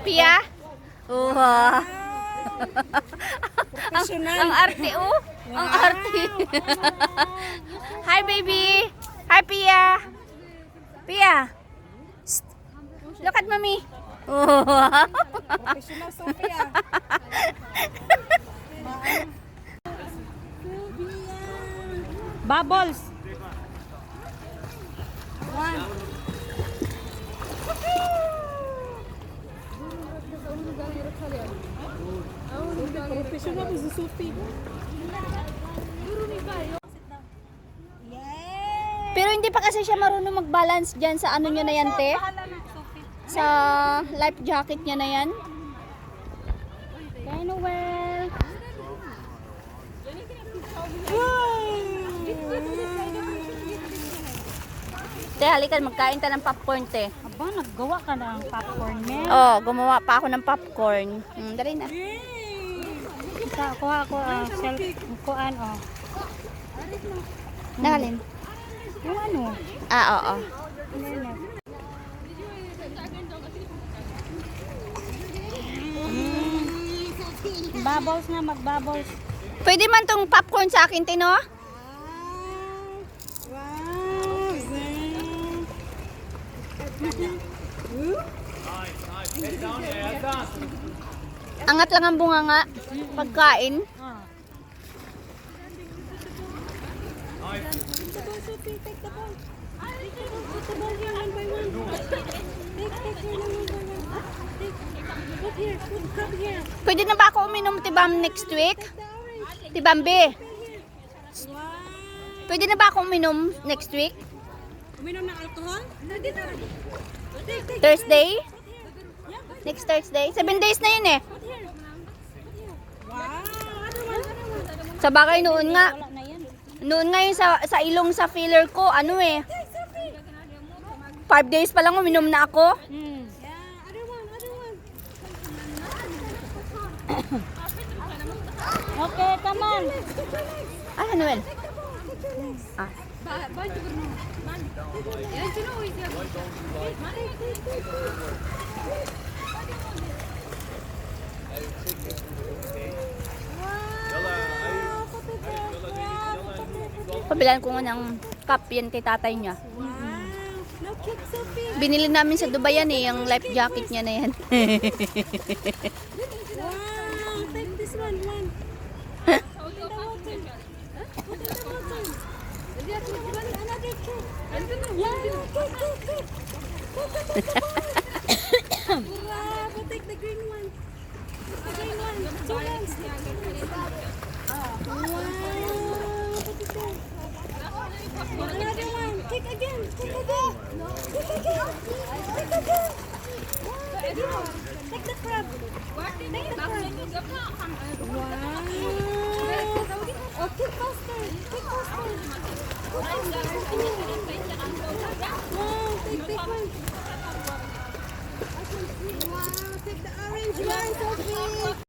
Pia? Wow. Ang arte, oh. Ang arte. Hi, baby. Hi, Pia. Pia. Shh. Look at mommy. Wow. Professional Sophia. Bubbles. One. Professional is Sophie. Pero hindi pa kasi siya marunong mag-balance dyan sa ano niya na yan, te? Sa life jacket niya na yan. Kaya well. Te, halika, magkain ta ng popcorn, te. Aba, naggawa ka ng popcorn niya. Oh, gumawa pa ako ng popcorn. Dali na. Kuha ako, kuhaan, oh. Nakalin. Yung ano? Ah, oo. Bubbles na, mag-bubbles. Pwede man tong popcorn sa akin, Tino? Angat lang ang bunganga. Pagkain. Pwede na ba ako uminom, Tibam, next week? Tibambi. Pwede na ba ako uminom next week? Uminom ng alcohol? Thursday? Next Thursday? 7 days na yun eh. Sa bagay noon nga. Noon nga yung sa ilong sa filler ko, ano eh. 5 days pa lang uminom na ako. Okay, come on. Ah, Noel. Ah. Pabilan ko nga ng cup yan kay tatay niya. Binili namin sa Dubai yan eh, yung life jacket niya na yan. Wow, take this one. Take the green one. The green one. Two hands. Wow. Another one. Kick again. Kick again. Kick again. Kick again. Wow. Take the crab. Take the crab. Wow. Oh, kick faster. Kick faster. Wow, take one. Wow, take the orange one, Sophie.